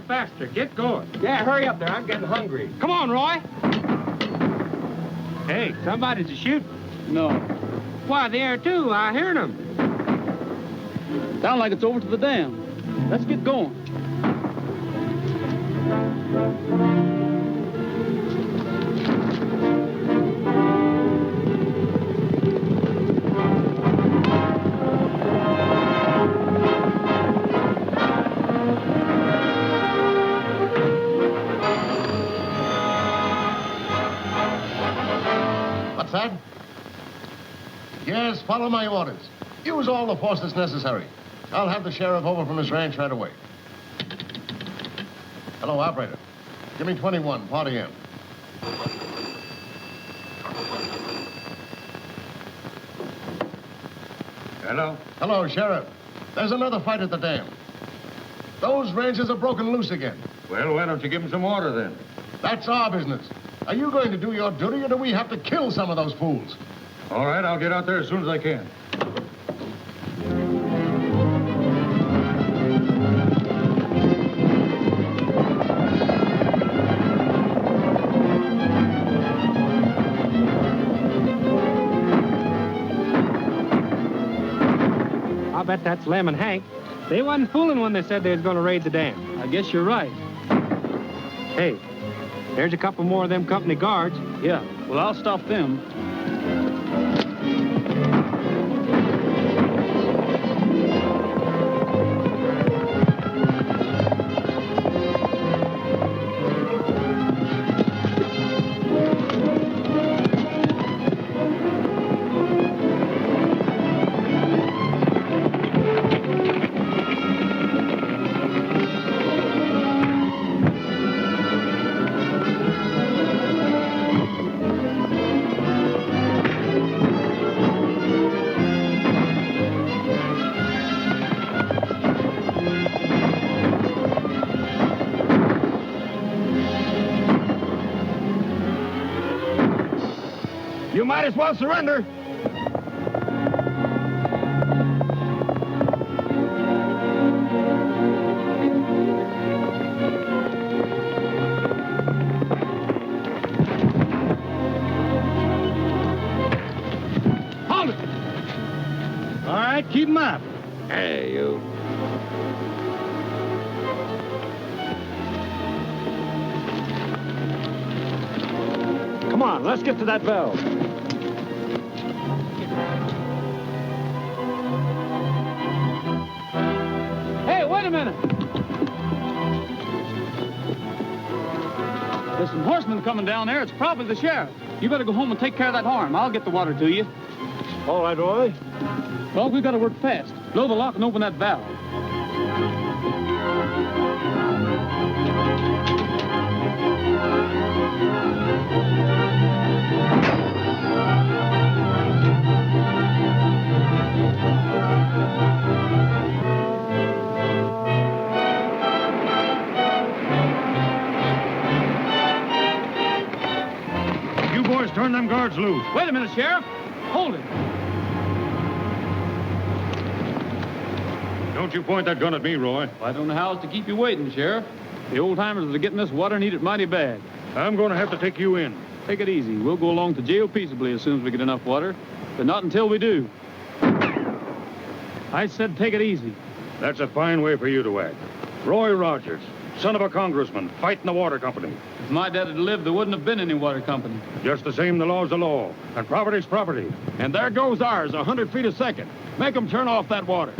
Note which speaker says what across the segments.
Speaker 1: faster. Get going.
Speaker 2: Yeah, hurry up there. I'm getting hungry.
Speaker 1: Come on, Roy. Hey, somebody's shooting.
Speaker 3: No.
Speaker 1: Why, there, too. I heard them.
Speaker 3: Sound like it's over to the dam. Let's get going.
Speaker 4: What's that? Yes, follow my orders. Use all the force that's necessary. I'll have the sheriff over from his ranch right away. Hello, operator. Give me 21, party in.
Speaker 1: Hello?
Speaker 4: Hello, Sheriff. There's another fight at the dam. Those ranches are broken loose again.
Speaker 1: Well, why don't you give them some order, then?
Speaker 4: That's our business. Are you going to do your duty, or do we have to kill some of those fools?
Speaker 1: All right, I'll get out there as soon as I can.
Speaker 5: I'll bet that's Lem and Hank. They wasn't fooling when they said they was going to raid the dam.
Speaker 3: I guess you're right.
Speaker 5: Hey, there's a couple more of them company guards.
Speaker 3: Yeah, well, I'll stop them.
Speaker 1: You might as well surrender.
Speaker 3: Hold it! All right, keep them up.
Speaker 1: Hey, you.
Speaker 5: Come on, let's get to that valve.
Speaker 3: Hey, wait a minute. There's some horsemen coming down there. It's probably the sheriff. You better go home and take care of that harm. I'll get the water to you.
Speaker 5: All right, Roy.
Speaker 3: Well, we've got to work fast. Blow the lock and open that valve.
Speaker 1: You boys turn them guards loose.
Speaker 3: Wait a minute, Sheriff. Hold it.
Speaker 1: Don't you point that gun at me, Roy.
Speaker 3: I don't know how else to keep you waiting, Sheriff. The old-timers that are getting this water need it mighty bad.
Speaker 1: I'm going to have to take you in.
Speaker 3: Take it easy. We'll go along to jail peaceably as soon as we get enough water, but not until we do. I said take it easy.
Speaker 1: That's a fine way for you to act. Roy Rogers, son of a congressman, fighting the water company.
Speaker 3: If my dad had lived, there wouldn't have been any water company.
Speaker 1: Just the same, the law's the law, and property's property. And there goes ours, 100 feet a second. Make them turn off that water.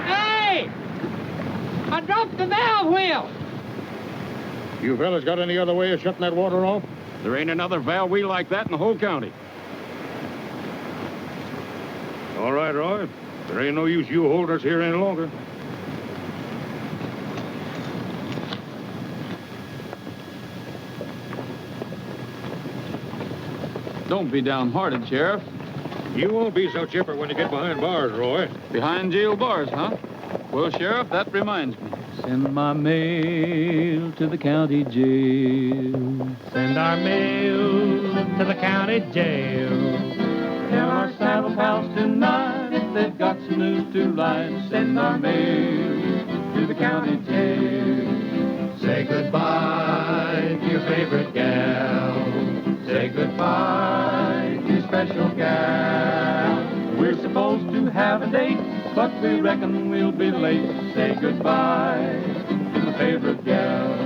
Speaker 5: Hey! I dropped the valve wheel!
Speaker 1: You fellas got any other way of shutting that water off? There ain't another valve wheel like that in the whole county. All right, Roy. There ain't no use you hold us here any longer.
Speaker 3: Don't be downhearted, Sheriff.
Speaker 1: You won't be so chipper when you get behind bars, Roy.
Speaker 3: Behind jail bars, huh? Well, Sheriff, that reminds me. Send my mail to the county jail.
Speaker 5: Send our mail to the county jail.
Speaker 3: Tell our saddle pals tonight if they've got some news to write. Send our mail to the county jail.
Speaker 2: Say goodbye to your favorite gal. Say goodbye to your special gal.
Speaker 3: We're supposed to have a date, but we reckon we'll be late. Say goodbye to my favorite gal.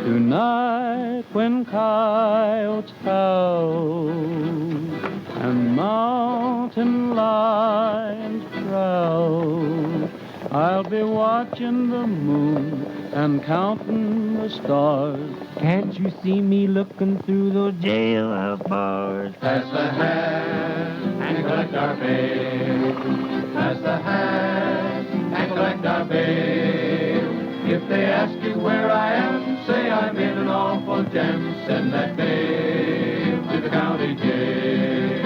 Speaker 3: Tonight when coyotes howl and mountain lions prowl, I'll be watching the moon and counting the stars. Can't you see me looking through those jailhouse bars?
Speaker 2: Pass the hat and collect our bail. Pass the hat and collect our bail. If they ask you where I am, say I'm in an awful jam. Send that mail to the county jail.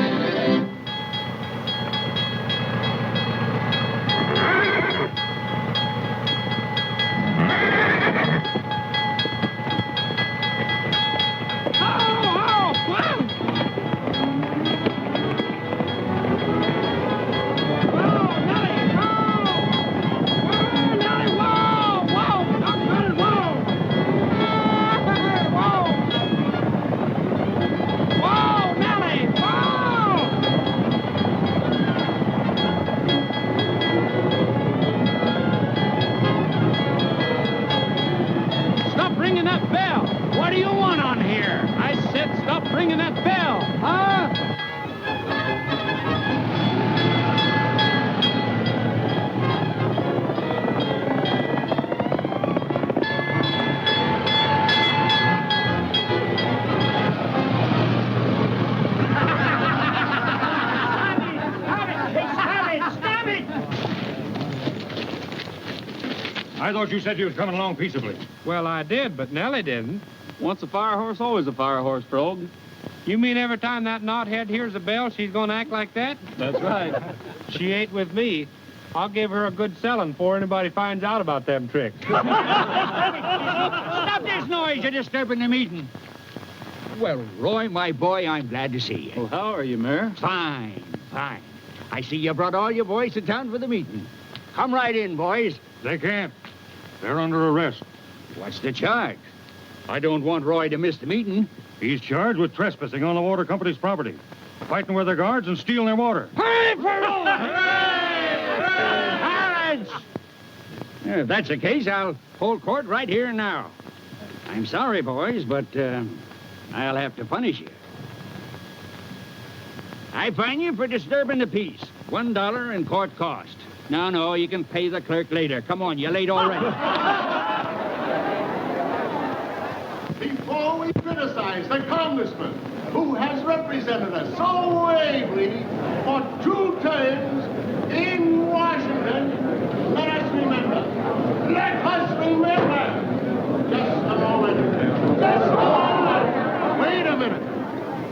Speaker 1: I thought you said you was coming along peaceably.
Speaker 5: Well, I did, but Nellie didn't.
Speaker 3: Once a fire horse, always a fire horse, Frog.
Speaker 5: You mean every time that knothead hears a bell, she's going to act like that?
Speaker 3: That's right.
Speaker 5: She ain't with me. I'll give her a good selling before anybody finds out about them tricks.
Speaker 6: Stop this noise. You're disturbing the meeting. Well, Roy, my boy, I'm glad to see you.
Speaker 3: Well, how are you, Mayor?
Speaker 6: Fine, fine. I see you brought all your boys to town for the meeting. Come right in, boys.
Speaker 1: They can't. They're under arrest.
Speaker 6: What's the charge? I don't want Roy to miss the meeting.
Speaker 1: He's charged with trespassing on the water company's property, fighting with their guards and stealing their water.
Speaker 6: Hooray for Roy! Silence! If that's the case, I'll hold court right here and now. I'm sorry, boys, but I'll have to punish you. I fine you for disturbing the peace. $1 in court cost. No, you can pay the clerk later. Come on, you're late already.
Speaker 4: Before we criticize the congressman who has represented us so ably for 2 terms in Washington, let us remember. Just a moment. Wait a minute.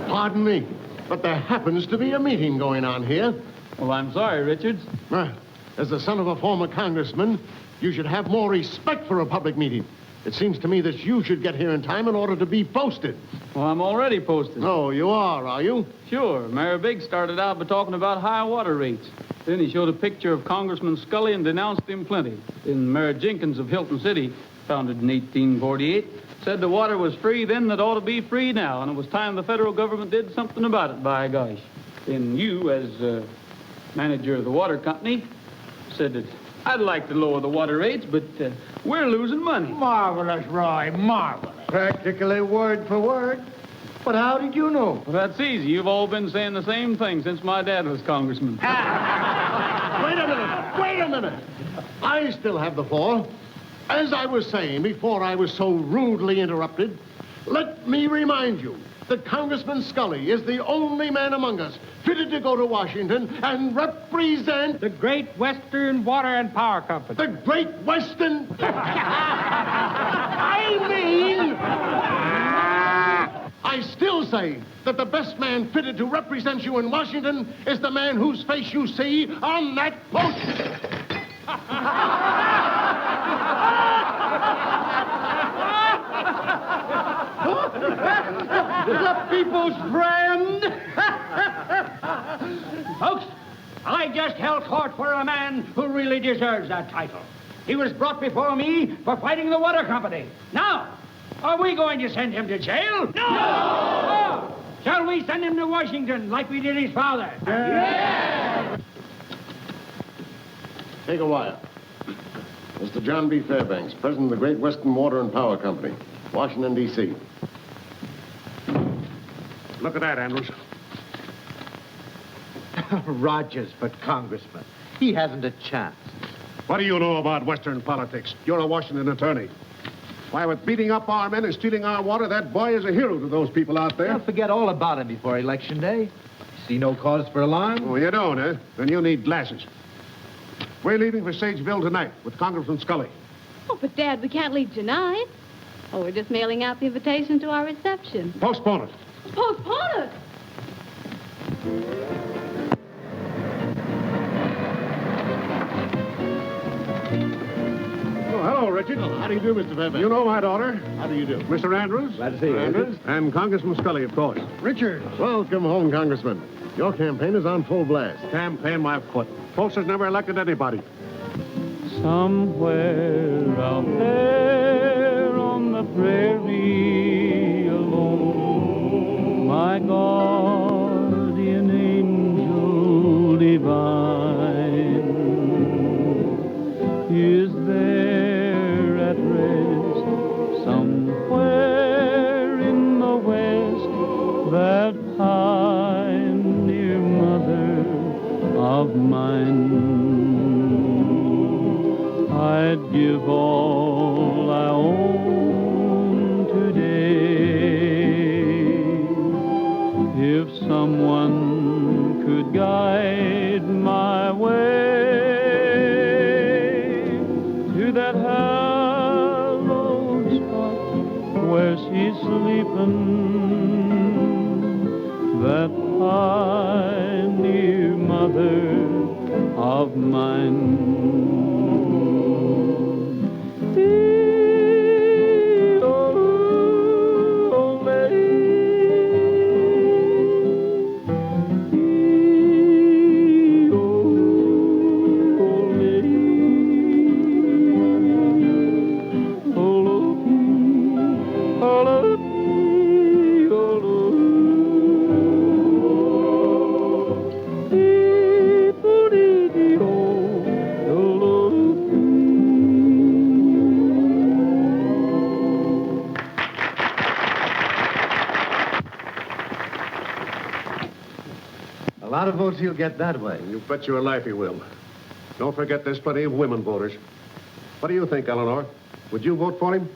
Speaker 4: Pardon me, but there happens to be a meeting going on here.
Speaker 3: Well, I'm sorry, Richards.
Speaker 4: Well, as the son of a former congressman, you should have more respect for a public meeting. It seems to me that you should get here in time in order to be posted.
Speaker 3: Well, I'm already posted.
Speaker 4: Oh, you are you?
Speaker 3: Sure. Mayor Biggs started out by talking about high water rates. Then he showed a picture of Congressman Scully and denounced him plenty. Then Mayor Jenkins of Hilton City, founded in 1848, said the water was free then that ought to be free now, and it was time the federal government did something about it, by gosh. Then you, as manager of the water company, said that I'd like to lower the water rates, but we're losing money.
Speaker 6: Marvelous, Roy, marvelous.
Speaker 2: Practically word for word. But how did you know?
Speaker 3: Well, that's easy. You've all been saying the same thing since my dad was congressman.
Speaker 4: Wait a minute. I still have the floor. As I was saying before I was so rudely interrupted, let me remind you that Congressman Scully is the only man among us fitted to go to Washington and represent
Speaker 5: The Great Western Water and Power Company.
Speaker 4: the Great Western... I mean... I still say that the best man fitted to represent you in Washington is the man whose face you see on that poster.
Speaker 6: The people's friend! Folks, I just held court for a man who really deserves that title. He was brought before me for fighting the water company. Now, are we going to send him to jail? No! Oh. Shall we send him to Washington like we did his father?
Speaker 4: Yeah! Take a wire. Mr. John B. Fairbanks, president of the Great Western Water and Power Company, Washington, D.C.
Speaker 7: Look at that, Andrews.
Speaker 8: Rogers for congressman. He hasn't a chance.
Speaker 7: What do you know about Western politics? You're a Washington attorney. Why, with beating up our men and stealing our water, that boy is a hero to those people out there.
Speaker 8: They'll forget all about him before Election Day. See no cause for alarm?
Speaker 7: Oh, you don't, eh? Then you need glasses. We're leaving for Sageville tonight with Congressman Scully.
Speaker 9: Oh, but, Dad, we can't leave tonight. Oh, we're just mailing out the invitation to our reception.
Speaker 7: Postpone it.
Speaker 9: Postpone it!
Speaker 7: Oh, hello, Richard.
Speaker 4: How do you do, Mr. Fairbanks?
Speaker 7: You know my daughter.
Speaker 4: How do you do?
Speaker 7: Mr. Andrews.
Speaker 8: Glad to see you,
Speaker 7: Andrews. And Congressman Scully, of course.
Speaker 4: Richard. Welcome home, Congressman. Your campaign is on full blast.
Speaker 7: Campaign my foot. Folks has never elected anybody.
Speaker 3: Somewhere out there on the prairie alone, my guardian angel divine is there at rest somewhere in the west, that pioneer mother of mine. I'd give all I own today if someone could guide my way to that hallowed spot where she's sleeping, that pioneer mother of mine.
Speaker 8: A lot of votes he'll get that way.
Speaker 7: You bet your life he will. Don't forget there's plenty of women voters. What do you think, Eleanor? Would you vote for him?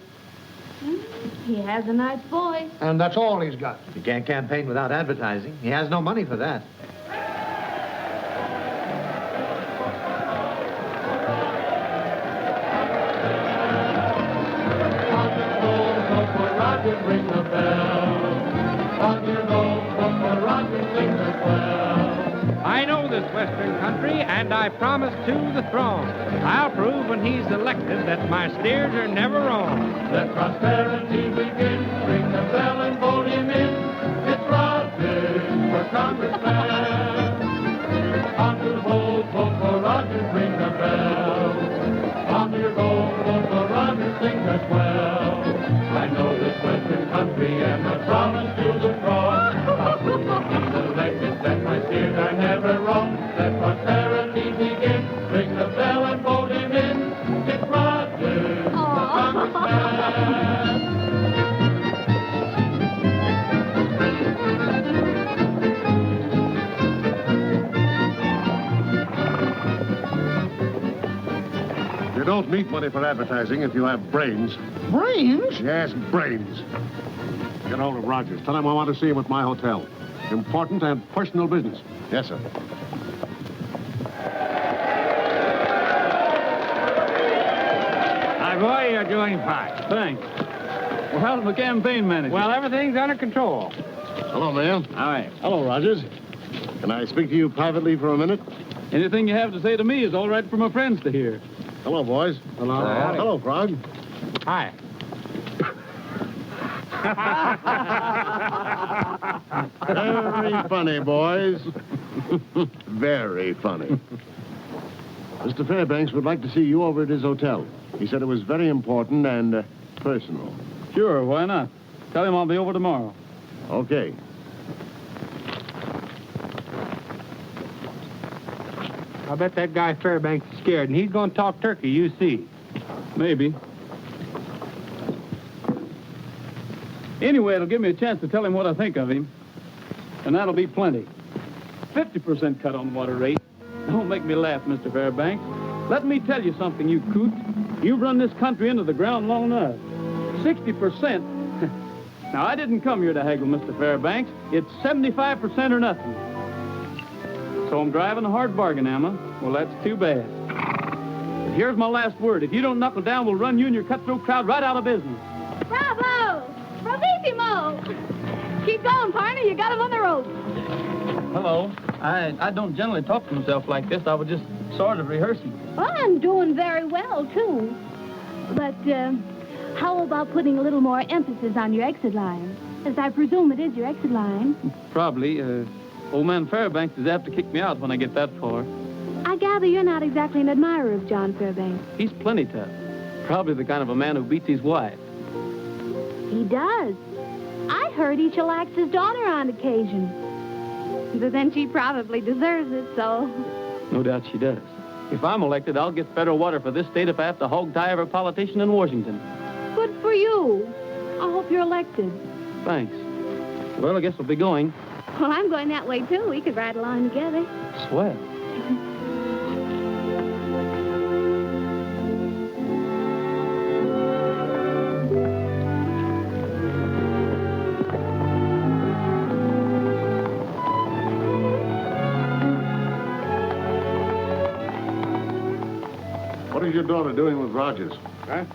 Speaker 9: He has a nice voice.
Speaker 4: And that's all he's got.
Speaker 8: He can't campaign without advertising. He has no money for that.
Speaker 2: Ring the bell. On your road, for Roger, sing the swell.
Speaker 6: I know this Western country, and I promise to the throne, I'll prove when he's elected that my steers are never wrong.
Speaker 2: Let prosperity begin. Ring the bell and vote him in. It's Roger for congressman. On your road, vote for Roger, ring the bell. On your road, vote for Roger, sing the swell. I know this Western country and I promise to the cross. When he's elected, that my steers are never wrong. Let prosperity begin. Ring the bell and vote him in. It's Roger, the congressman.
Speaker 7: You don't need money for advertising if you have brains.
Speaker 8: Brains?
Speaker 7: Yes, brains. Get hold of Rogers. Tell him I want to see him at my hotel. Important and personal business.
Speaker 4: Yes, sir.
Speaker 6: My boy, you're doing fine.
Speaker 3: Thanks. Well, how's my campaign manager?
Speaker 5: Well, everything's under control.
Speaker 4: Hello, Mayor.
Speaker 3: All right.
Speaker 4: Hello, Rogers. Can I speak to you privately for a minute?
Speaker 3: Anything you have to say to me is all right for my friends to hear.
Speaker 4: Hello, boys.
Speaker 5: Hello.
Speaker 4: Hello, Frog.
Speaker 5: Hi.
Speaker 4: Very funny, boys. Very funny. Mr. Fairbanks would like to see you over at his hotel. He said it was very important and personal.
Speaker 3: Sure, why not? Tell him I'll be over tomorrow.
Speaker 4: Okay.
Speaker 5: I bet that guy Fairbanks is scared, and he's going to talk turkey, you see.
Speaker 3: Maybe. Anyway, it'll give me a chance to tell him what I think of him. And that'll be plenty. 50% cut on water rate. Don't make me laugh, Mr. Fairbanks. Let me tell you something, you coot. You've run this country into the ground long enough. 60%. Now, I didn't come here to haggle, Mr. Fairbanks. It's 75% or nothing. So I'm driving a hard bargain, am I? Well, that's too bad. But here's my last word. If you don't knuckle down, we'll run you and your cutthroat crowd right out of business.
Speaker 9: Bravo! Bravissimo! Keep going, partner. You got him on the rope.
Speaker 3: Hello. I don't generally talk to myself like this. I was just sort of rehearsing.
Speaker 9: Well, I'm doing very well, too. But, how about putting a little more emphasis on your exit line? As I presume it is your exit line.
Speaker 3: Probably. Old man Fairbanks is apt to kick me out when I get that far.
Speaker 9: I gather you're not exactly an admirer of John Fairbanks.
Speaker 3: He's plenty tough. Probably the kind of a man who beats his wife.
Speaker 9: He does. I heard he chillaxed his daughter on occasion. But then she probably deserves it, so...
Speaker 3: No doubt she does. If I'm elected, I'll get federal water for this state if I have to hog tie every politician in Washington.
Speaker 9: Good for you. I hope you're elected.
Speaker 3: Thanks. Well, I guess we'll be going.
Speaker 9: Well, I'm going that way, too. We could ride along together.
Speaker 3: Swell.
Speaker 7: What is your daughter doing with Rogers? Huh?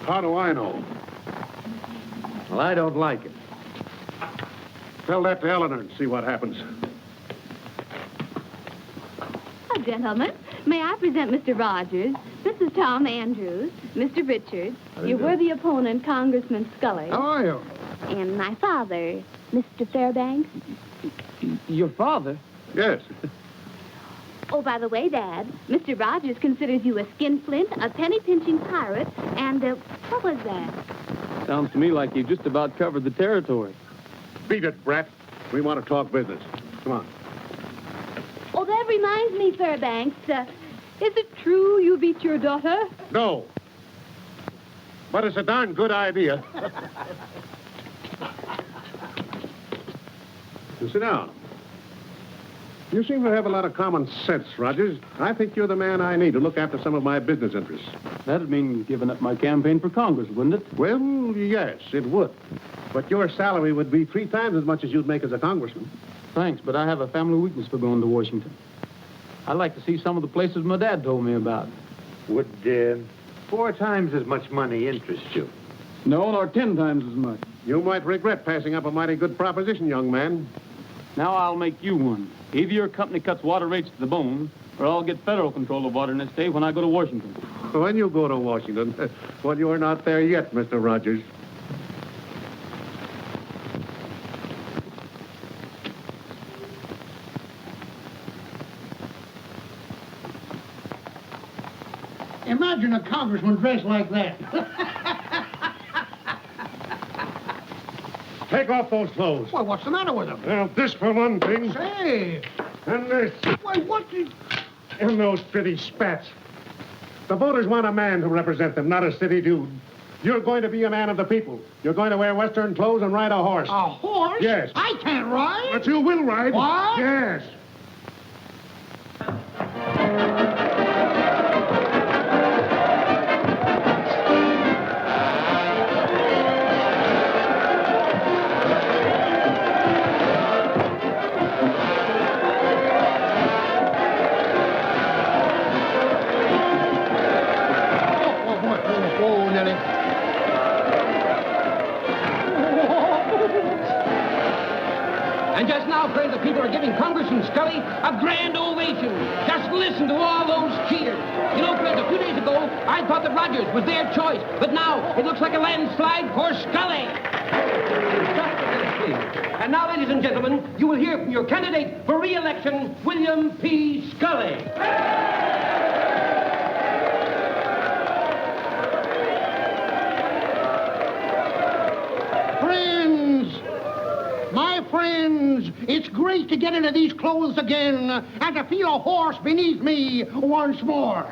Speaker 7: How do I know?
Speaker 8: Well, I don't like it.
Speaker 7: Tell that to Eleanor and see what happens.
Speaker 9: Oh, gentlemen, may I present Mr. Rogers? This is Tom Andrews, Mr. Richards, your worthy opponent, Congressman Scully.
Speaker 4: How are you?
Speaker 9: And my father, Mr. Fairbanks.
Speaker 3: Your father?
Speaker 7: Yes.
Speaker 9: Oh, by the way, Dad, Mr. Rogers considers you a skinflint, a penny-pinching pirate, and, what was that?
Speaker 3: Sounds to me like you just about covered the territory.
Speaker 7: Beat it, Brat. We want to talk business. Come on.
Speaker 9: Oh, that reminds me, Fairbanks. Is it true you beat your daughter?
Speaker 7: No. But it's a darn good idea. You sit down. You seem to have a lot of common sense, Rogers. I think you're the man I need to look after some of my business interests.
Speaker 3: That'd mean giving up my campaign for Congress, wouldn't it?
Speaker 7: Well, yes, it would. But your salary would be 3 times as much as you'd make as a congressman.
Speaker 3: Thanks, but I have a family weakness for going to Washington. I'd like to see some of the places my dad told me about.
Speaker 10: Would 4 times as much money interest you?
Speaker 3: No, nor 10 times as much.
Speaker 7: You might regret passing up a mighty good proposition, young man.
Speaker 3: Now I'll make you one. Either your company cuts water rates to the bone, or I'll get federal control of water in this state when I go to Washington.
Speaker 7: When you go to Washington, well, you're not there yet, Mr. Rogers.
Speaker 4: Imagine a congressman dressed like that.
Speaker 7: Take off those clothes.
Speaker 4: Well, what's the matter with him?
Speaker 7: Well, this for one thing.
Speaker 4: Say,
Speaker 7: And this.
Speaker 4: why, what did...
Speaker 7: And those pretty spats. The voters want a man to represent them, not a city dude. You're going to be a man of the people. You're going to wear Western clothes and ride a horse.
Speaker 4: A horse?
Speaker 7: Yes.
Speaker 4: I can't ride.
Speaker 7: But you will ride.
Speaker 4: What?
Speaker 7: Yes.
Speaker 11: listen, Scully, a grand ovation. Just listen to all those cheers. You know, Fred, a few days ago, I thought that Rogers was their choice, but now it looks like a landslide for Scully. Just a minute, please. And now, ladies and gentlemen, you will hear from your candidate for re-election, William P. Scully.
Speaker 12: My friends, it's great to get into these clothes again and to feel a horse beneath me once more.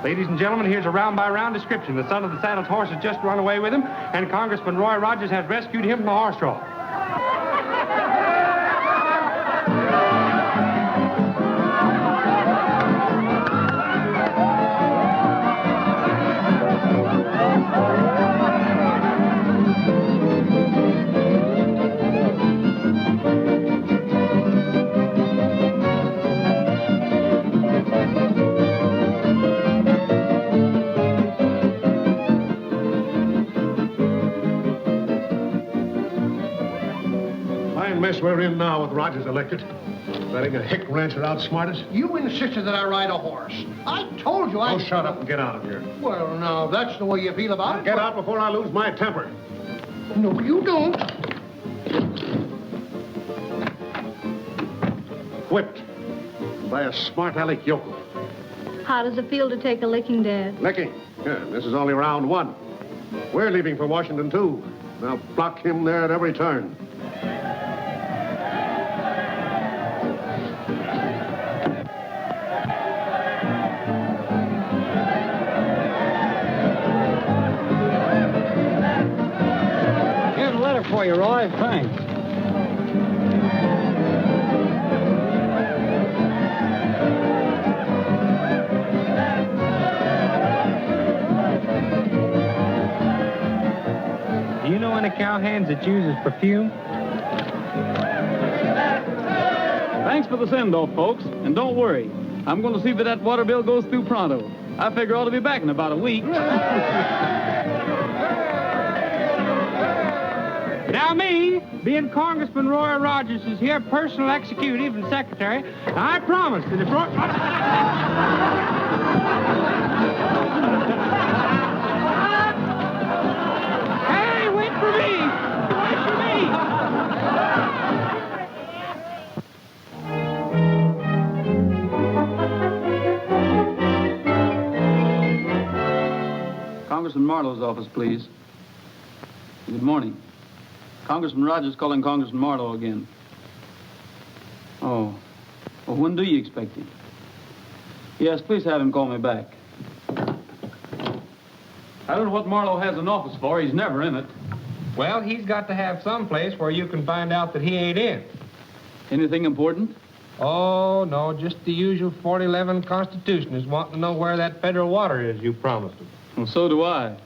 Speaker 5: Ladies and gentlemen, here's a round-by-round description. The son of the saddle's horse has just run away with him, and Congressman Roy Rogers has rescued him from the horse trough.
Speaker 7: We're in now with Rogers elected. Letting a hick rancher outsmart us.
Speaker 12: You insisted that I ride a horse. I told you I...
Speaker 7: Oh, shut up and get out of here.
Speaker 12: Well, now, that's the way you feel about it.
Speaker 7: Get out before I lose my temper.
Speaker 12: No, you don't.
Speaker 7: Whipped by a smart aleck yokel.
Speaker 13: How does it feel to take a licking, Dad?
Speaker 7: Licking? Yeah, this is only round one. We're leaving for Washington, too. Now block him there at every turn.
Speaker 6: For you, Roy. Thanks.
Speaker 5: Do you know any cowhands that uses perfume?
Speaker 3: Thanks for the send-off, folks. And don't worry. I'm going to see that water bill goes through pronto. I figure I ought to be back in about a week.
Speaker 5: Now me, being Congressman Roy Rogers is here, personal executive and secretary, I promise that if Roy... Hey, wait for me! Wait for
Speaker 3: me! Congressman Marlowe's office, please. Good morning. Congressman Rogers calling Congressman Marlowe again. Oh. Well, when do you expect him? Yes, please have him call me back. I don't know what Marlowe has an office for. He's never in it.
Speaker 5: Well, he's got to have some place where you can find out that he ain't in.
Speaker 3: Anything important?
Speaker 5: Oh, no, just the usual 4011 Constitutionalists wanting to know where that federal water is you promised them.
Speaker 3: Well, so do I.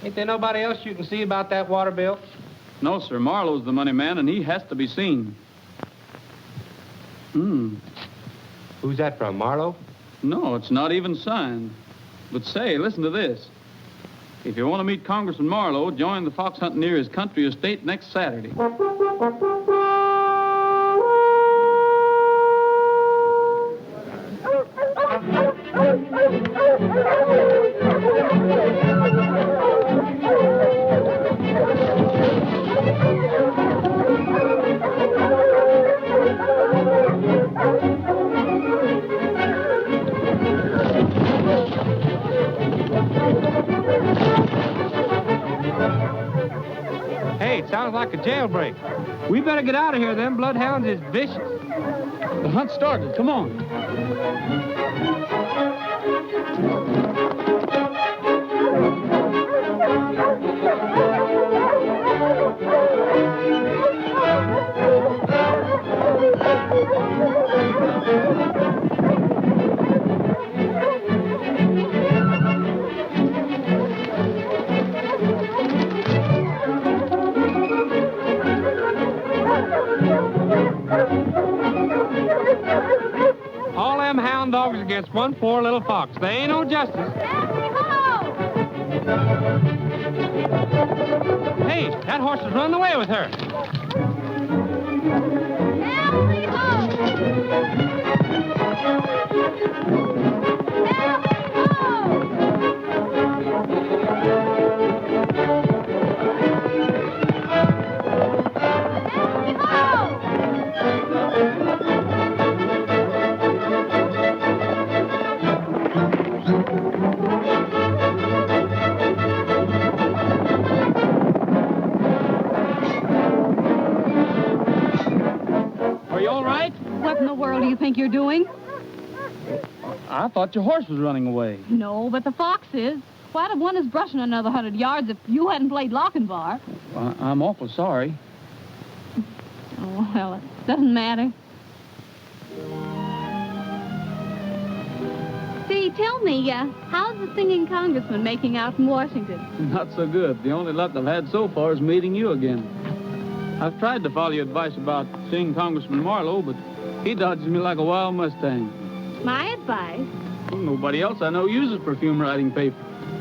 Speaker 5: Ain't there nobody else you can see about that water bill?
Speaker 3: No, sir. Marlowe's the money man, and he has to be seen.
Speaker 5: Who's that from, Marlowe?
Speaker 3: No, it's not even signed. But say, listen to this. If you want to meet Congressman Marlowe, join the fox hunting near his country estate next Saturday.
Speaker 5: Hey, it sounds like a jailbreak.
Speaker 3: We better get out of here. Them bloodhounds is vicious. The hunt started. Come on. All them hound dogs against one poor little fox. They ain't no justice. Hey, that horse is running away with her.
Speaker 13: What in the world do you think you're doing?
Speaker 3: I thought your horse was running away.
Speaker 13: No, but the fox is. Why'd have won us brushing another 100 yards if you hadn't played Lochinvar?
Speaker 3: I'm awful sorry.
Speaker 13: Oh, well, it doesn't matter. See, tell me, how's the singing congressman making out in Washington?
Speaker 3: Not so good. The only luck I've had so far is meeting you again. I've tried to follow your advice about seeing Congressman Marlowe, but he dodges me like a wild Mustang.
Speaker 9: My advice?
Speaker 3: Well, nobody else I know uses perfume writing paper.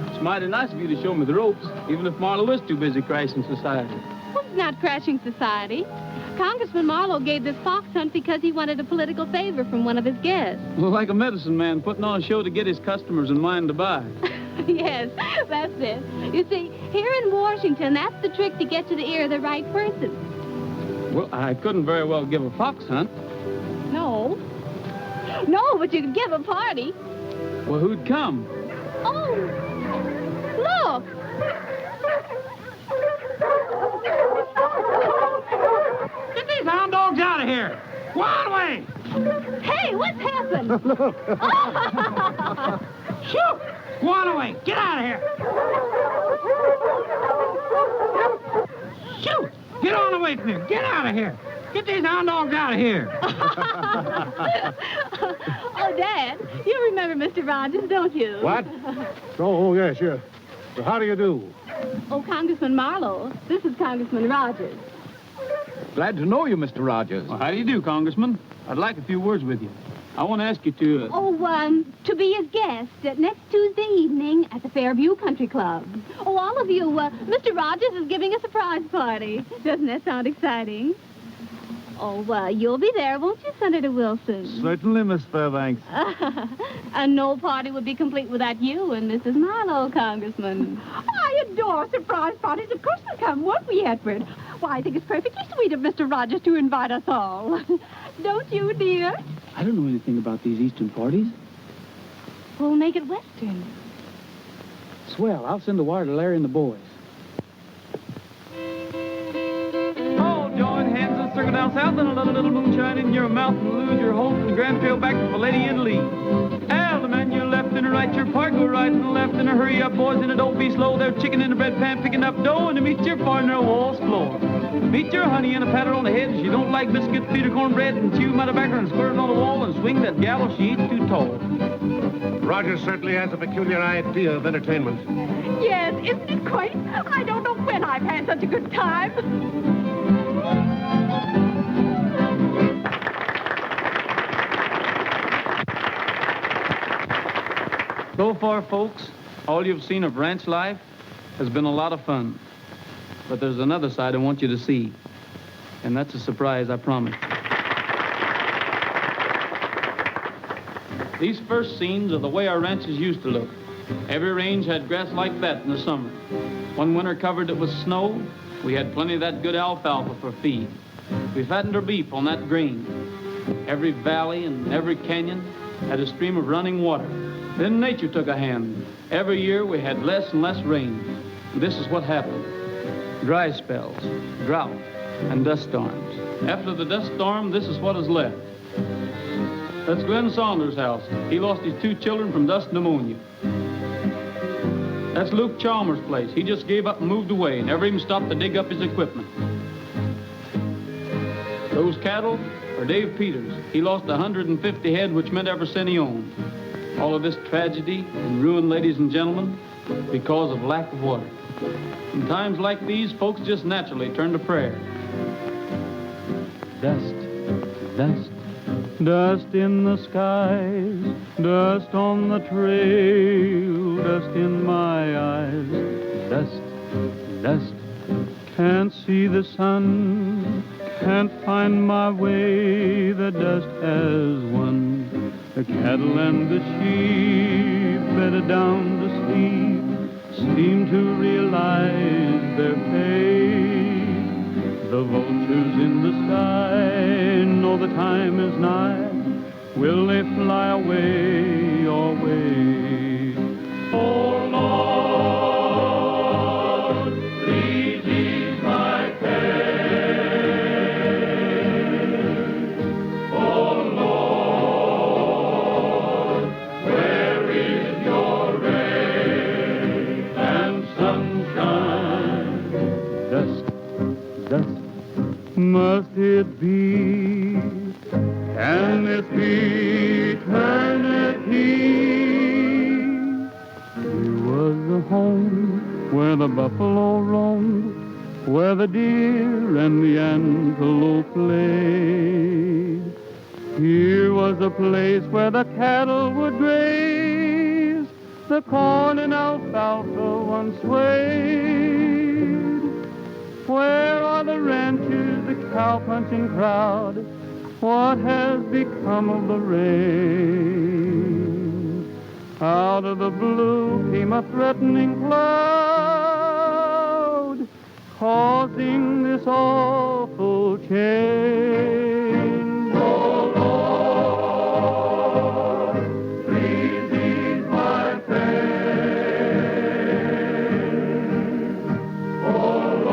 Speaker 3: It's mighty nice of you to show me the ropes, even if Marlowe is too busy crashing society.
Speaker 9: Well, it's not crashing society. Congressman Marlowe gave this fox hunt because he wanted a political favor from one of his guests.
Speaker 3: Well, like a medicine man putting on a show to get his customers in mind to buy.
Speaker 9: Yes, that's it. You see, here in Washington, that's the trick to get to the ear of the right person.
Speaker 3: Well, I couldn't very well give a fox hunt.
Speaker 9: No. No, but you could give a party.
Speaker 3: Well, who'd come?
Speaker 9: Oh, look.
Speaker 6: Get these hound dogs out of here. Go on away.
Speaker 9: Hey, what's happened?
Speaker 6: Look. Shoot. Go on away. Get out of here. Shoot. Get on away from here. Get out of here. Get these hound dogs out of here.
Speaker 9: Oh, Dad, you remember Mr. Rogers, don't you?
Speaker 7: What? Oh, yes, sure. So how do you do?
Speaker 9: Oh, Congressman Marlowe. This is Congressman Rogers.
Speaker 8: Glad to know you, Mr. Rogers.
Speaker 3: Well, how do you do, Congressman? I'd like a few words with you. I want to ask you to...
Speaker 9: to be his guest next Tuesday evening at the Fairview Country Club. Oh, all of you, Mr. Rogers is giving a surprise party. Doesn't that sound exciting? Oh, you'll be there, won't you, Senator Wilson?
Speaker 10: Certainly, Miss Fairbanks.
Speaker 9: And no party would be complete without you and Mrs. Marlowe, Congressman.
Speaker 14: I adore surprise parties. Of course we'll come, won't we, Edward? Why, I think it's perfectly sweet of Mr. Rogers to invite us all. Don't you, dear?
Speaker 3: I don't know anything about these Eastern parties.
Speaker 9: We'll make it Western.
Speaker 3: Swell. I'll send a wire to Larry and the boys. Oh, join hands and circle down south and a little moonshine in your mouth and lose your hope and grand trail back to the lady in Lee. Al, the man, your left and right, your part, go right and left and a hurry up, boys, and don't be slow. They're chicken in the bread pan picking up dough and to meet your partner walls floor. Meet your honey and a pat her on the head. She don't like biscuits, feed her cornbread, and chew my tobacco and squirt it on the wall and swing that gal if she eats too tall.
Speaker 7: Rogers certainly has a peculiar idea of entertainment.
Speaker 14: Yes, isn't it quaint? I don't know when I've had such a good time.
Speaker 3: So far, folks, all you've seen of ranch life has been a lot of fun. But there's another side I want you to see. And that's a surprise, I promise. These first scenes are the way our ranches used to look. Every range had grass like that in the summer. One winter covered it with snow. We had plenty of that good alfalfa for feed. We fattened our beef on that grain. Every valley and every canyon had a stream of running water. Then nature took a hand. Every year we had less and less rain. And this is what happened. Dry spells, drought, and dust storms. After the dust storm, this is what is left. That's Glenn Saunders' house. He lost his 2 children from dust pneumonia. That's Luke Chalmers' place. He just gave up and moved away, never even stopped to dig up his equipment. Those cattle are Dave Peters. He lost 150 head, which meant every cent he owned. All of this tragedy and ruin, ladies and gentlemen, because of lack of water. In times like these, folks just naturally turn to prayer. Dust, dust, dust in the skies, dust on the trail, dust in my eyes, dust, dust, can't see the sun, can't find my way, the dust has won. The cattle and the sheep, bedded down to sleep, seem to realize their fate. The vultures in the sky know the time is nigh. Will they fly away or wait? Oh, Lord, please ease my pain. Oh, Lord, where is your rain and sunshine? Dust, dust, must it be? Can this be eternity? Here was the home where the buffalo roamed, where the deer and the antelope played. Here was a place where the cattle would graze, the corn and alfalfa once swayed. Where are the ranchers, the cow-punching crowd? What has become of the rain? Out of the blue came a threatening cloud, causing this awful change. Oh, Lord, please ease my pain. Oh,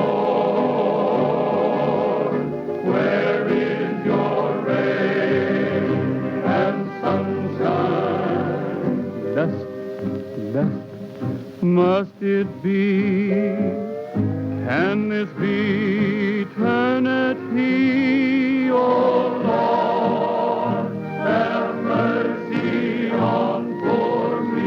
Speaker 3: Lord, where is your rain and sunshine? Dust, dust, must it be? Can this be eternity? Oh, Lord, have mercy on poor me.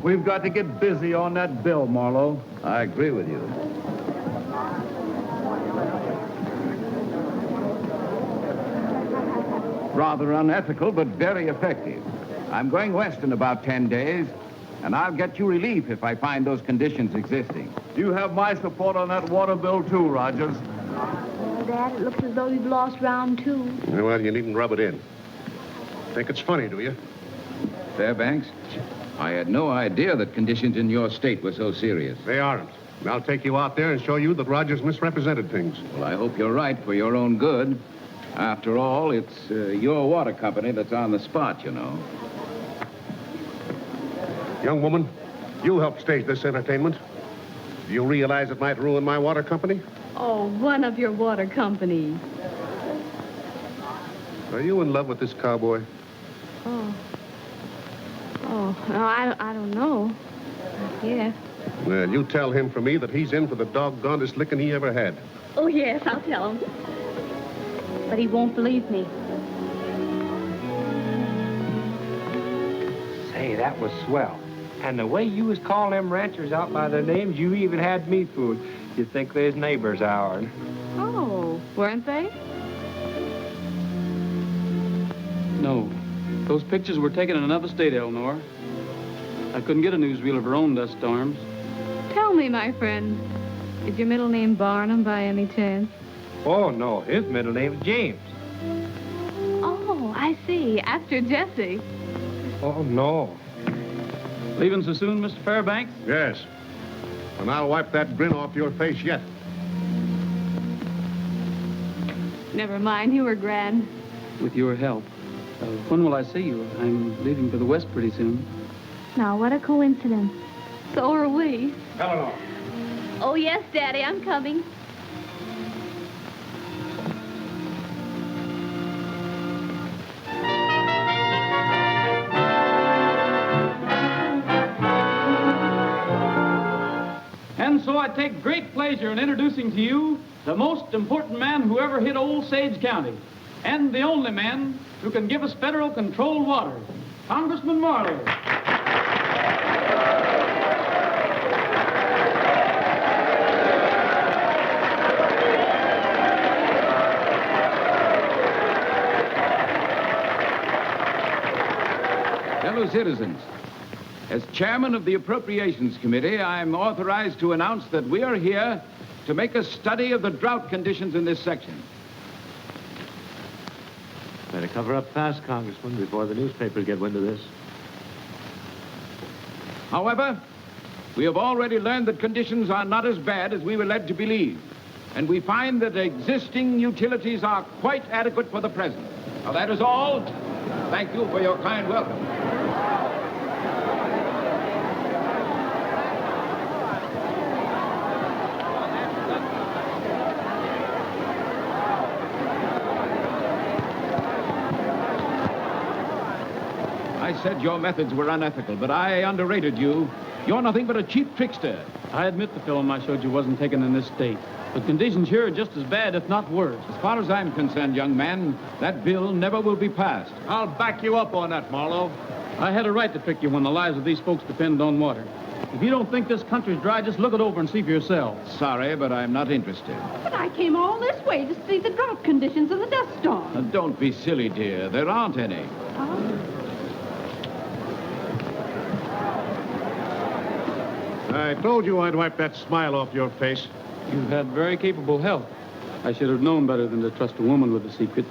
Speaker 15: We've got to get busy on that bill, Marlowe.
Speaker 16: I agree with you. Rather unethical, but very effective. I'm going west in about 10 days, and I'll get you relief if I find those conditions existing.
Speaker 15: You have my support on that water bill, too, Rogers.
Speaker 9: Oh, Dad, it looks as though you've lost round 2.
Speaker 7: Well, you needn't rub it in. Think it's funny, do you?
Speaker 16: Fairbanks, I had no idea that conditions in your state were so serious.
Speaker 7: They aren't. And I'll take you out there and show you that Rogers misrepresented things.
Speaker 16: Well, I hope you're right for your own good. After all, it's your water company that's on the spot, you know.
Speaker 7: Young woman, you helped stage this entertainment. Do you realize it might ruin my water company?
Speaker 9: Oh, one of your water companies.
Speaker 7: Are you in love with this cowboy?
Speaker 9: Oh. Oh, no, I don't know. Yes.
Speaker 7: Well, you tell him for me that he's in for the doggonedest licking he ever had.
Speaker 9: Oh, yes, I'll tell him. But he won't believe me.
Speaker 5: Say, that was swell. And the way you was calling them ranchers out by their names, you even had me fooled. You'd think they's neighbors ours.
Speaker 13: Oh, weren't they?
Speaker 3: No. Those pictures were taken in another state, Eleanor. I couldn't get a newsreel of her own dust storms.
Speaker 13: Tell me, my friend, is your middle name Barnum by any chance?
Speaker 5: Oh, no, his middle name's James.
Speaker 13: Oh, I see. After Jesse.
Speaker 5: Oh, no.
Speaker 3: Leaving so soon, Mr. Fairbanks?
Speaker 7: Yes. And I'll wipe that grin off your face yet.
Speaker 13: Never mind, you were grand.
Speaker 3: With your help. When will I see you? I'm leaving for the West pretty soon.
Speaker 9: Now, what a coincidence. So are we.
Speaker 7: Eleanor.
Speaker 9: Oh, yes, Daddy, I'm coming.
Speaker 3: And so I take great pleasure in introducing to you the most important man who ever hit Osage County, and the only man who can give us federal controlled water, Congressman Marlowe.
Speaker 16: Fellow citizens, as chairman of the Appropriations Committee, I'm authorized to announce that we are here to make a study of the drought conditions in this section.
Speaker 10: Better cover up fast, Congressman, before the newspapers get wind of this.
Speaker 16: However, we have already learned that conditions are not as bad as we were led to believe, and we find that existing utilities are quite adequate for the present. Now, that is all. Thank you for your kind welcome. I said your methods were unethical, but I underrated you. You're nothing but a cheap trickster.
Speaker 3: I admit the film I showed you wasn't taken in this state. But conditions here are just as bad, if not worse.
Speaker 16: As far as I'm concerned, young man, that bill never will be passed.
Speaker 15: I'll back you up on that, Marlowe.
Speaker 3: I had a right to trick you when the lives of these folks depend on water. If you don't think this country's dry, just look it over and see for yourself.
Speaker 16: Sorry, but I'm not interested.
Speaker 14: But I came all this way to see the drought conditions and the dust storm.
Speaker 16: Don't be silly, dear. There aren't any.
Speaker 7: I told you I'd wipe that smile off your face.
Speaker 3: You've had very capable help. I should have known better than to trust a woman with a secret.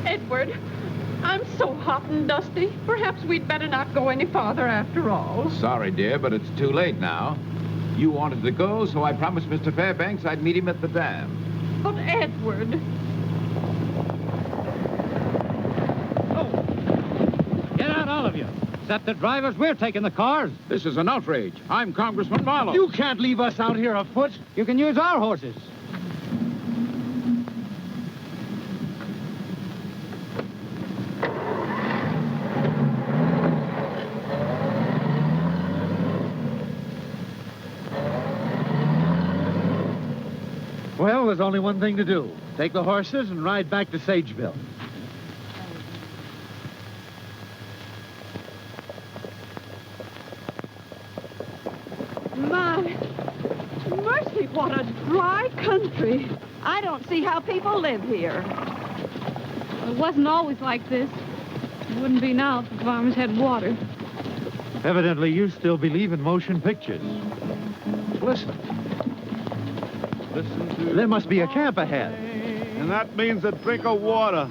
Speaker 14: Edward, I'm so hot and dusty. Perhaps we'd better not go any farther after all.
Speaker 16: Sorry, dear, but it's too late now. You wanted to go, so I promised Mr. Fairbanks I'd meet him at the dam.
Speaker 14: But Edward...
Speaker 6: Get out, all of you. Except the drivers, we're taking the cars.
Speaker 16: This is an outrage. I'm Congressman Marlowe.
Speaker 6: You can't leave us out here afoot. You can use our horses. Well, there's only one thing to do. Take the horses and ride back to Sageville.
Speaker 14: My mercy, what a dry country. I don't see how people live here.
Speaker 13: It wasn't always like this. It wouldn't be now if the farmers had water.
Speaker 10: Evidently, you still believe in motion pictures.
Speaker 15: Listen.
Speaker 10: There must be a camp ahead.
Speaker 15: And that means a drink of water.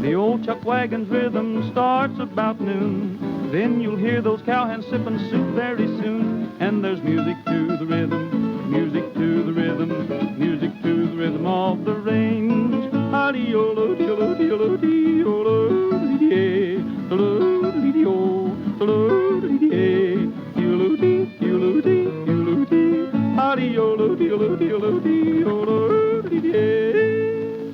Speaker 17: The old chuck wagon's rhythm starts about noon. Then you'll hear those cowhands sipping soup very soon. And there's music to the rhythm, music to the rhythm, music to the rhythm of the range. Howdy-o-lo, dee-o-lo, dee-o-lo, dee-o-lo, dee-eh, do-lo, dee-o, do-lo, dee-eh, dee-o-lo, dee, dee-o-lo, dee, dee-o-lo, dee. Howdy-o-lo, dee-o-lo, dee-o-lo, dee-o-lo, dee-eh.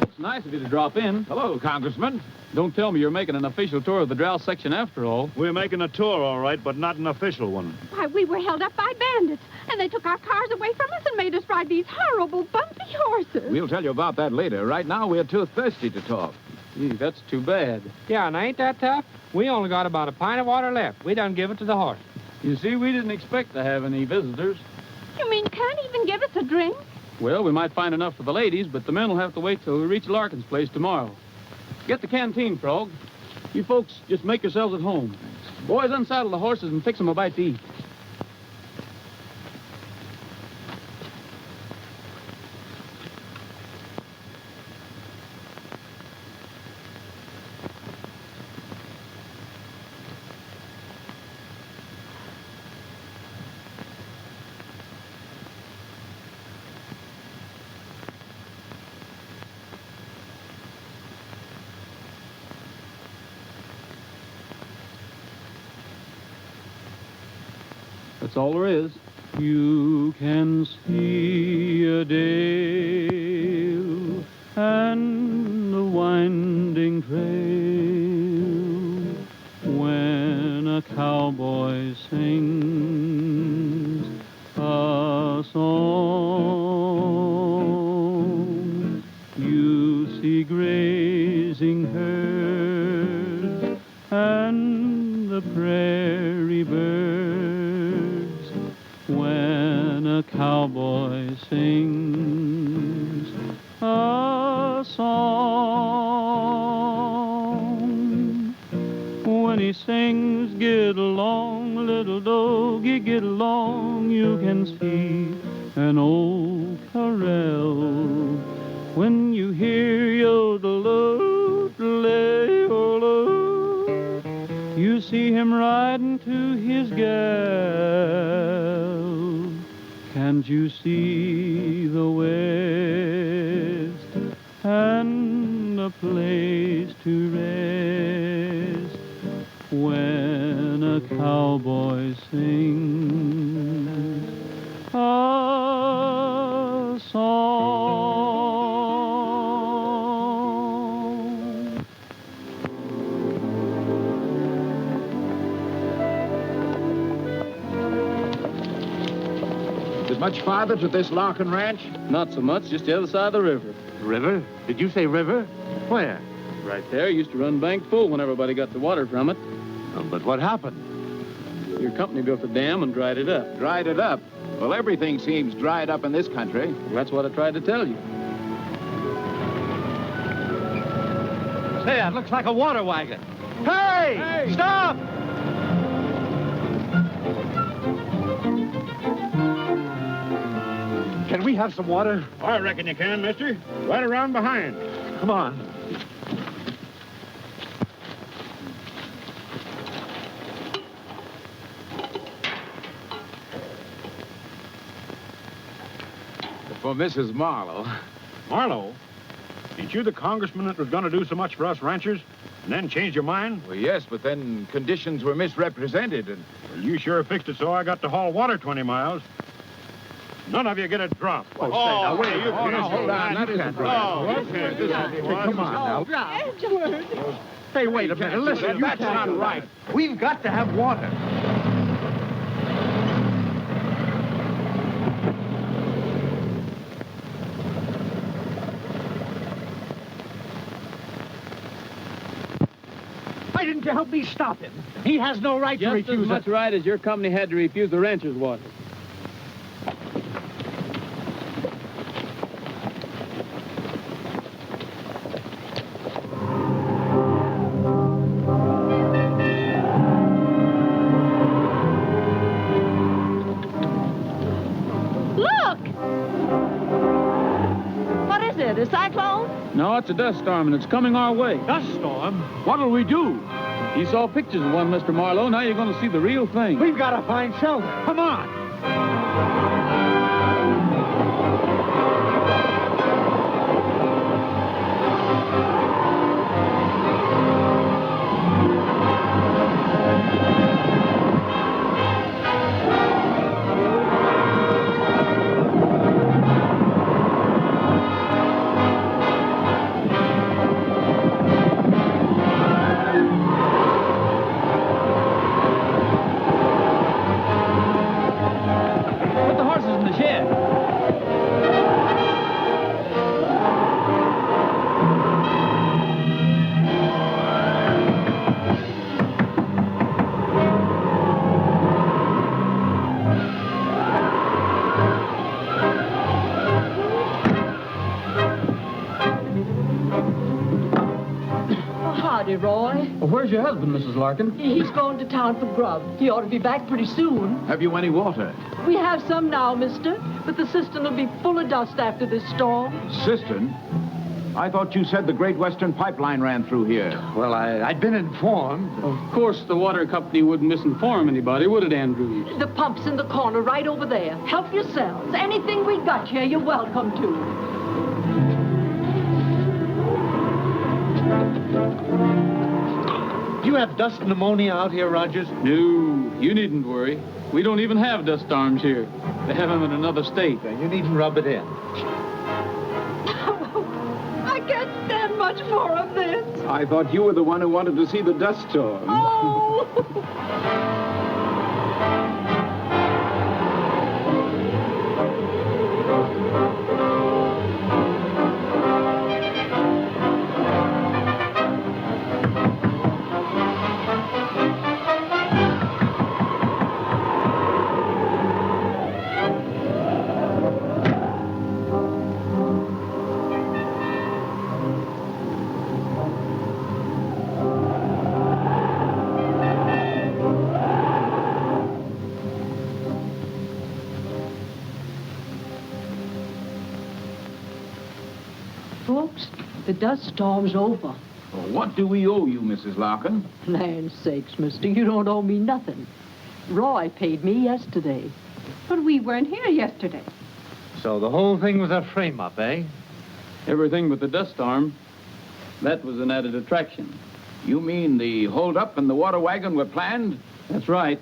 Speaker 3: It's nice of you to drop in.
Speaker 16: Hello, Congressman.
Speaker 3: Don't tell me you're making an official tour of the drought section after all.
Speaker 15: We're making a tour, all right, but not an official one.
Speaker 14: Why, we were held up by bandits, and they took our cars away from us and made us ride these horrible, bumpy horses.
Speaker 16: We'll tell you about that later. Right now, we're too thirsty to talk.
Speaker 3: Gee, that's too bad.
Speaker 5: Yeah, and ain't that tough? We only got about a pint of water left. We done give it to the horse.
Speaker 3: You see, we didn't expect to have any visitors.
Speaker 14: You mean can't even give us a drink?
Speaker 3: Well, we might find enough for the ladies, but the men will have to wait till we reach Larkin's place tomorrow. Get the canteen, Frog. You folks just make yourselves at home. Boys, unsaddle the horses and fix them a bite to eat. That's all there is.
Speaker 17: You can see a dale and a winding trail when a cowboy sings a song. You see grazing herds and the prairie birds when a cowboy sings a song. When he sings, get along, little doggy, get along, you can see an old corral. When you hear yodel-oo-lay-oo-loo, you see him riding to his gal. Can't you see the west and a place to rest when a cowboy sings a song?
Speaker 16: Is it much farther to this Larkin ranch?
Speaker 3: Not so much, just the other side of the river.
Speaker 15: River? Did you say river? Where?
Speaker 3: Right there, used to run bank full when everybody got the water from it.
Speaker 15: Oh, but what happened?
Speaker 3: Your company built the dam and dried it up.
Speaker 16: Dried it up? Well, everything seems dried up in this country.
Speaker 3: That's what I tried to tell you.
Speaker 10: Say, that looks like a water wagon. Hey! Stop!
Speaker 7: Can we have some water?
Speaker 15: I reckon you can, mister. Right around behind.
Speaker 7: Come on.
Speaker 16: For Mrs. Marlowe.
Speaker 15: Marlowe? Ain't you the congressman that was going to do so much for us ranchers and then changed your mind?
Speaker 16: Well, yes, but then conditions were misrepresented and...
Speaker 15: Well, you sure fixed it so I got to haul water 20 miles. None of you get a drop.
Speaker 7: Oh, say, now, wait.
Speaker 15: You
Speaker 16: Oh, no, hold on. That isn't right.
Speaker 15: Oh, okay.
Speaker 7: Come on now.
Speaker 14: Edward.
Speaker 7: Hey, wait a minute. Listen,
Speaker 16: That's not right.
Speaker 7: We've got to have water.
Speaker 12: Why didn't you help me stop him? He has no right to
Speaker 3: Just
Speaker 12: refuse
Speaker 3: as much
Speaker 12: it.
Speaker 3: right as your company had to refuse the ranchers' water.
Speaker 14: Look! What is it, a cyclone?
Speaker 3: No, it's a dust storm, and it's coming our way.
Speaker 10: Dust storm?
Speaker 3: What'll we do? You saw pictures of one, Mr. Marlowe. Now you're going to see the real thing.
Speaker 12: We've got to find shelter. Come on.
Speaker 3: Put the horses in the shed.
Speaker 18: Oh, howdy, Roy.
Speaker 3: Well, where's your husband, Mrs. Larkin?
Speaker 18: He's going to town for grub. He ought to be back pretty soon.
Speaker 16: Have you any water?
Speaker 18: We have some now, mister, but the cistern will be full of dust after this storm.
Speaker 16: Cistern? I thought you said the Great Western Pipeline ran through here.
Speaker 12: Well, I'd been informed.
Speaker 3: Of course, the water company wouldn't misinform anybody, would it, Andrew?
Speaker 18: The pump's in the corner right over there. Help yourselves. Anything we got here, you're welcome to.
Speaker 12: You
Speaker 8: you have dust pneumonia out here, Rogers?
Speaker 3: No, you needn't worry. We don't even have dust storms here. They have them in another state.
Speaker 8: Then you needn't rub it in.
Speaker 18: I can't stand much more of this.
Speaker 16: I thought you were the one who wanted to see the dust storm.
Speaker 18: Oh! Folks, the dust storm's over.
Speaker 16: Well, what do we owe you, Mrs. Larkin?
Speaker 18: Land sakes, mister, you don't owe me nothing. Roy paid me yesterday.
Speaker 14: But we weren't here yesterday.
Speaker 8: So the whole thing was a frame-up, eh?
Speaker 3: Everything but the dust storm. That was an added attraction.
Speaker 16: You mean the hold-up and the water wagon were planned?
Speaker 3: That's right.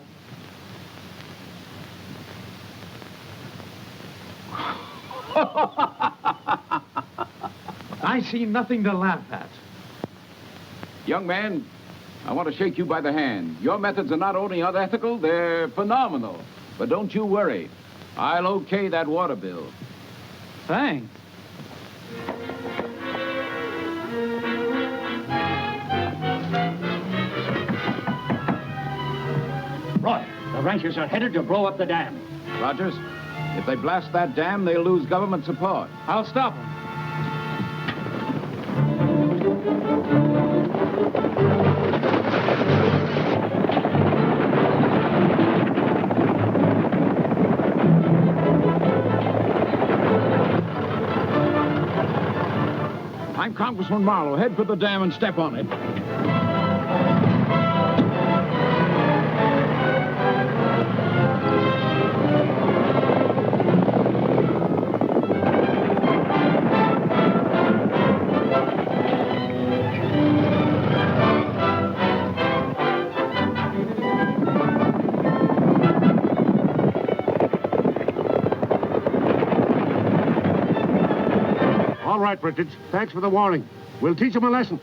Speaker 8: I see nothing to laugh at.
Speaker 16: Young man, I want to shake you by the hand. Your methods are not only unethical, they're phenomenal. But don't you worry. I'll okay that water bill.
Speaker 3: Thanks.
Speaker 6: Roy, the ranchers are headed to blow up the dam.
Speaker 16: Rogers, if they blast that dam, they'll lose government support.
Speaker 3: I'll stop them.
Speaker 1: I'm Congressman Marlowe. Head for the dam and step on it.
Speaker 7: All right, Bridget. Thanks for the warning. We'll teach them a lesson.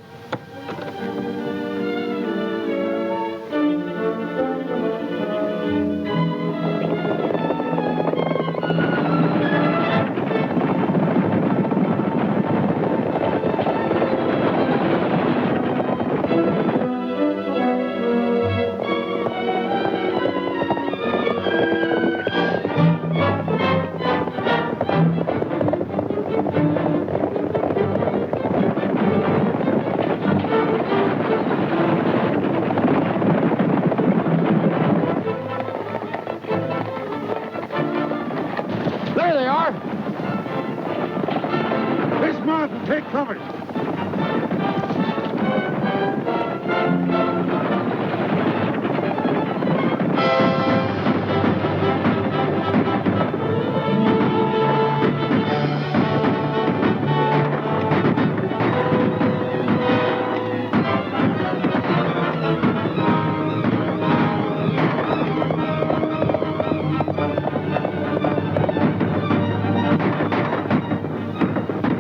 Speaker 1: There they are.
Speaker 7: Dismount and take cover.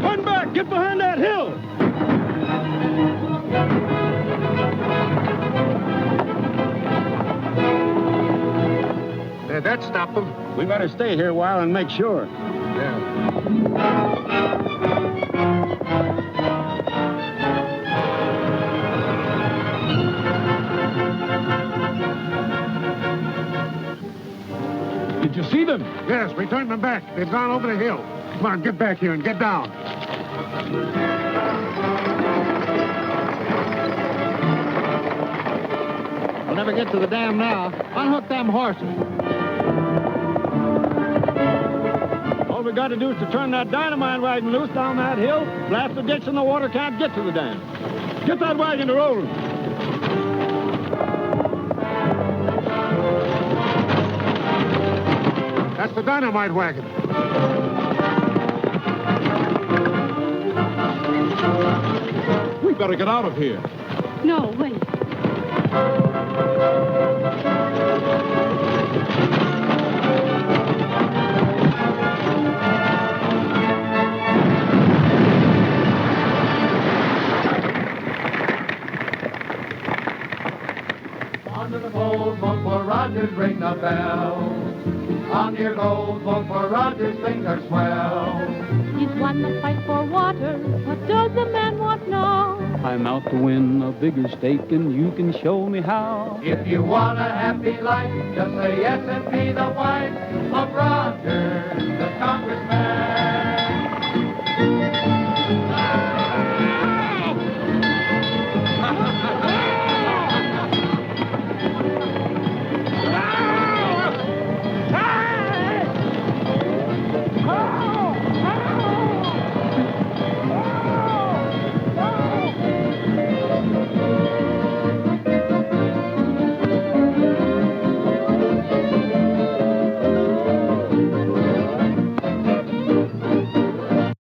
Speaker 1: Turn back. Get behind that hill.
Speaker 7: That stopped them.
Speaker 1: We better stay here a while and make sure. Did you see them?
Speaker 7: Yes, we turned them back. They've gone over the hill. Come on, get back here and get down.
Speaker 6: We'll never get to the dam now. Unhook them horses.
Speaker 1: All we got to do is to turn that dynamite wagon loose down that hill, blast the ditch, and the water can't get to the dam. Get that wagon to rolling.
Speaker 7: That's the dynamite wagon.
Speaker 1: We better get out of here.
Speaker 14: No, wait.
Speaker 2: On to the polls, vote for Rogers, ring the bell. On to your goals, vote for Rogers, things are swell.
Speaker 13: He's won the fight for water. What does the man want now? I'm out to win a bigger stake, and you can show me how.
Speaker 2: If you want a happy life, just say yes and be the wife of Rogers, the congressman.